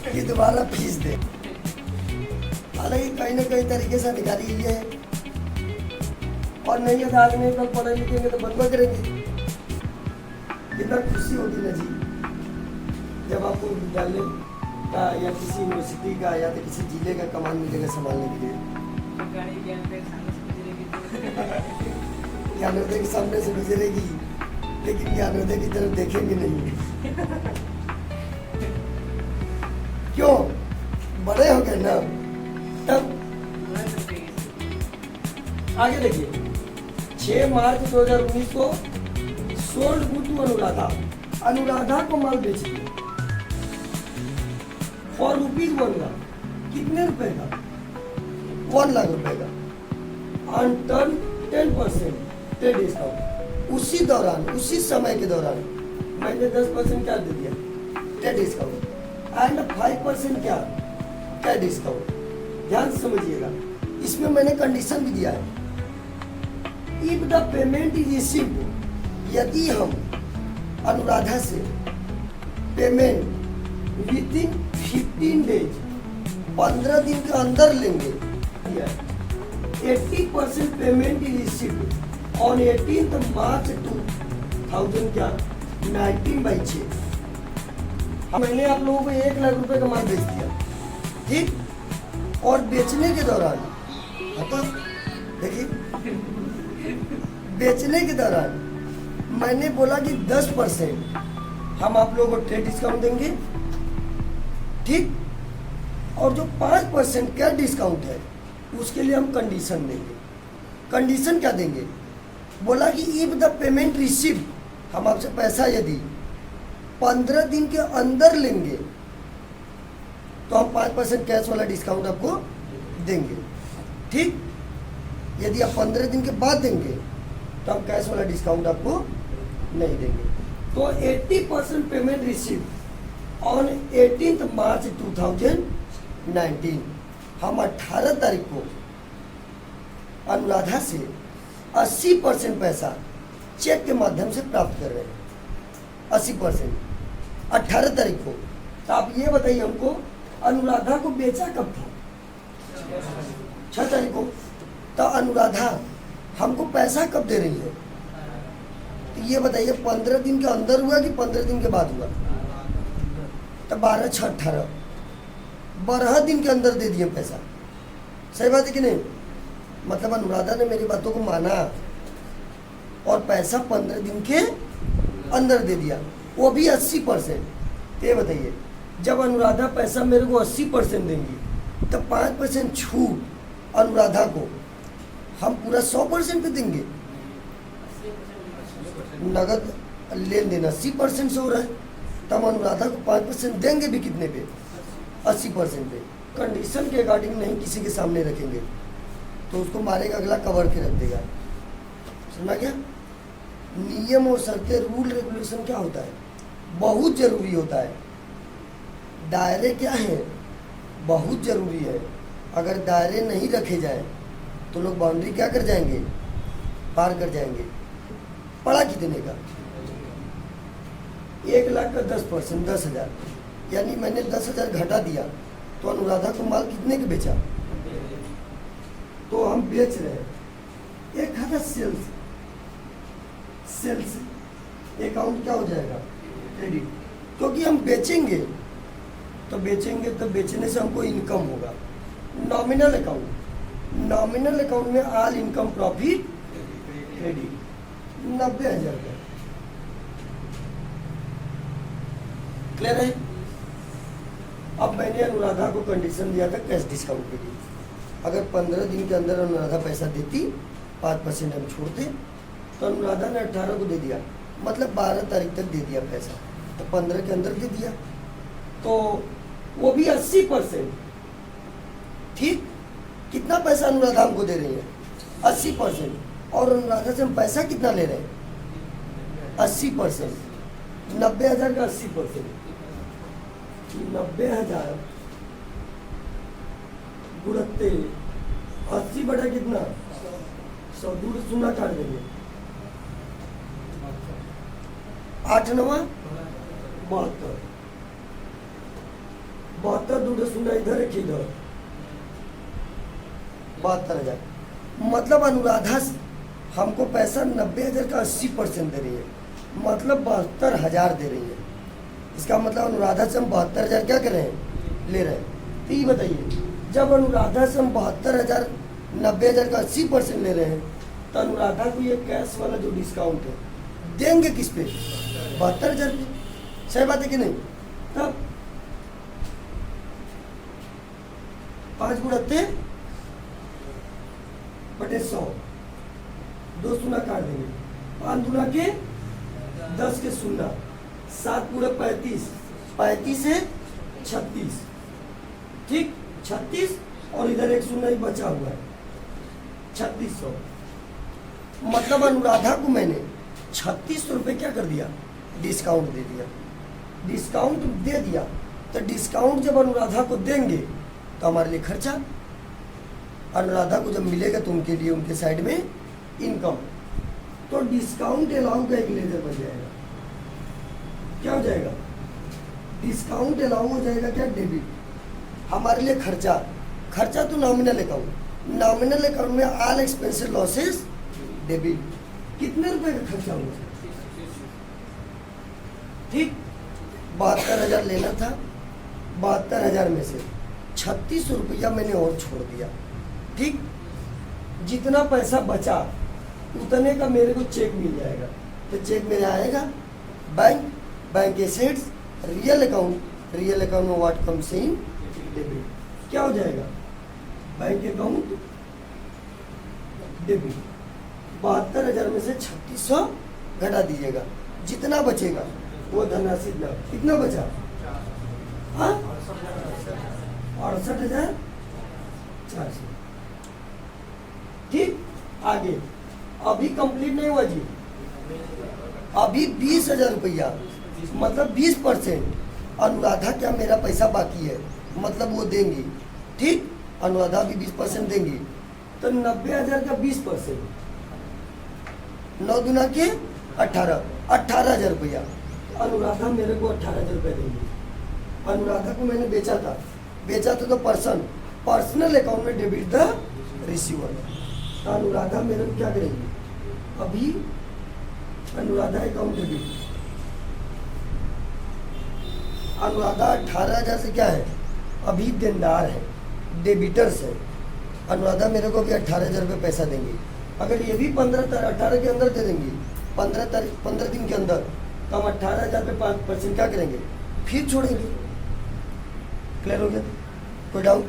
कि दोबारा फीस दे। हालांकि कहीं ना कहीं तरीके से अधिकारी ये है, और नहीं अदा नहीं कल पढ़े लिखेंगे तो बदला करेंगे। कितना खुशी होगी ना जी जब आपको विद्यालय का या किसी यूनिवर्सिटी का या तो किसी जिले का कमान मिलेगा संभालने के लिए। ज्ञानोदय के सामने से गुजरेगी लेकिन ज्ञानोदय की तरफ देखेंगे नहीं। क्यों? बड़े हो गए ना तब। आगे देखिए 6 मार्च 2019 को sold good to Anuradha. Anuradha को माल बेच दिया फॉर ₹1 लाख। कितने रुपए का? 1 लाख रुपए का। On turn 10% trade discount. उसी दौरान उसी समय के दौरान मैंने 10% क्या दे दिया? ट्रेड डिस्काउंट एंड 5% क्या डिस्काउंट। ध्यान से समझिएगा, इसमें मैंने कंडीशन भी दिया है। If the payment is received, यदि हम अनुराधा से पेमेंट विद इन 15 डेज 15 दिन के अंदर लेंगे, 80% पेमेंट इज रिसीव्ड ऑन 18 मार्च 2019/6। मैंने आप लोगों को 1 लाख रुपए का माल बेच दिया, ठीक। और बेचने के दौरान देखिए बेचने के दौरान मैंने बोला कि 10% हम आप लोगों को ट्रेड डिस्काउंट देंगे, ठीक। और जो 5% क्या डिस्काउंट है उसके लिए हम कंडीशन देंगे। कंडीशन क्या देंगे? बोला कि इफ द पेमेंट रिसीव, हम आपसे पैसा यदि 15 दिन के अंदर लेंगे तो हम 5% कैश वाला डिस्काउंट आपको देंगे, ठीक। यदि आप 15 दिन के बाद देंगे तो हम कैश वाला डिस्काउंट आपको नहीं देंगे। तो 80% पेमेंट रिसीव ऑन 18 मार्च 2019। हम 18 तारीख को अनुराधा से 80% पैसा चेक के माध्यम से प्राप्त कर रहे हैं। 80% 18 तारीख को। तो आप ये बताइए हमको, अनुराधा को बेचा कब था? 6 तारीख को। तो अनुराधा हमको पैसा कब दे रही है? तो ये बताइए 15 दिन के अंदर हुआ कि 15 दिन के बाद हुआ? तो 12, 6, 18 12 दिन के अंदर दे दिए पैसा। सही बात है कि नहीं? मतलब अनुराधा ने मेरी बातों को माना और पैसा 15 दिन के अंदर दे दिया, वो भी 80%। ये बताइए जब अनुराधा पैसा मेरे को 80% देंगी तो 5% छूट अनुराधा को हम पूरा 100% पे देंगे। नगद लेन देन 80% से हो रहा है, तब अनुराधा को 5% देंगे भी कितने पे? 80% पे। कंडीशन के अकॉर्डिंग नहीं किसी के सामने रखेंगे तो उसको मारेगा, अगला कवर के रख देगा। समझा क्या? नियम और शर्तें, रूल रेगुलेशन क्या होता है? बहुत जरूरी होता है। दायरे क्या है? बहुत जरूरी है। अगर दायरे नहीं रखे जाए तो लोग बाउंड्री क्या कर जाएंगे? पार कर जाएंगे। पड़ा कितने का? 1 लाख का 10%, 10,000। यानी मैंने 10,000 घटा दिया तो अनुराधा को माल कितने के बेचा? तो हम बेच रहे हैं। एक खाता सेल्स अकाउंट क्या हो जाएगा? क्रेडिट। क्योंकि हम बेचेंगे तो बेचने से हमको इनकम होगा। नॉमिनल अकाउंट में ऑल इनकम प्रॉफिट क्रेडिट 90,000 का। क्लियर है? अब मैंने अनुराधा को कंडीशन दिया था कैश डिस्काउंट के लिए। अगर 15 दिन के अंदर अनुराधा पैसा देती 5% हम छोड़ते, तो अनुराधा ने 18 को दे दिया, मतलब 12 तारीख तक दे दिया पैसा, तो 15 के अंदर दे दिया, तो वो भी 80%, ठीक। कितना पैसा अनुराधा हमको दे रही है? 80%। और अनुराधा से हम पैसा कितना ले रहे हैं? 80%। 90,000 का 80%, 90,000 गुणते 80 बटा कितना? 100। दूर सुना काट देंगे। 8 9 72। 72 2 शून्य इधर एक इधर 72,000। मतलब अनुराधा हमको पैसा 90,000 का 80% दे रही है, मतलब 72,000 दे रही है। इसका मतलब अनुराधा से हम 72,000 क्या कर रहे हैं, ले रहे हैं। तो ये बताइए, जब अनुराधा से हम 72,000 90,000 का 80% ले रहे हैं, तो अनुराधा को ये कैश वाला जो डिस्काउंट है देंगे किस पे, 72,000 पे। सही बात है कि नहीं? तब 5 गुणा बटे 100, 2 शून्य काट देंगे, 5 गुणा के 10 के शून्य, 7 गुणा 35, 35 से 36, ठीक 36, और इधर एक शून्य ही बचा हुआ है, 3600। मतलब अनुराधा को मैंने 3600 रुपये क्या कर दिया, डिस्काउंट दे दिया। डिस्काउंट दे दिया तो डिस्काउंट जब अनुराधा को देंगे तो हमारे लिए खर्चा, अनुराधा को जब मिलेगा तो उनके लिए उनके साइड में इनकम। तो डिस्काउंट अलाउ का एक लेजर बन जाएगा, क्या हो जाएगा, डिस्काउंट अलाउ हो जाएगा क्या, डेबिट। हमारे लिए खर्चा, खर्चा तो नॉमिनल अकाउंट, नॉमिनल अकाउंट में ऑल एक्सपेंसेस लॉसेस डेबिट। कितने रुपए का खर्चा हुआ, ठीक 72,000 लेना था, 72,000 में से 3600 रुपया मैंने और छोड़ दिया, ठीक। जितना पैसा बचा उतने का मेरे को चेक मिल जाएगा। तो चेक मेरे आएगा bank, bank assets, real account, real account में व्हाट कम्स इन डेबिट, क्या हो जाएगा, बैंक अकाउंट डेबिट। 72,000 में से 3600 घटा दीजिएगा, जितना बचेगा वो धनराशि कितना बचा, हाँ 68,400, ठीक। आगे अभी कंप्लीट नहीं हुआ जी, अभी 20,000 रुपया, मतलब 20% अनुराधा क्या मेरा पैसा बाकी है, मतलब वो देंगी, ठीक। अनुराधा भी 20% देंगी, तो 90,000 का 20%, 9 दुना के 18,000 रुपया। अनुराधा मेरे को 18,000 रुपये देंगी। अनुराधा को मैंने बेचा था तो पर्सनल अकाउंट में डेबिट द रिसीवर। तो अनुराधा मेरे को क्या करेंगी, अभी अनुराधा अकाउंट डेबिट, अनुराधा 18,000 से क्या है, अभी देनदार है, डेबिटर्स है। अनुराधा मेरे को भी 18,000 रुपये पैसा देंगी। अगर ये भी 18 के अंदर दे देंगी, 15 दिन के अंदर, तो हम 18,000 पे 5% क्या करेंगे, फिर छोड़ेंगे। क्लियर हो गया, कोई डाउट?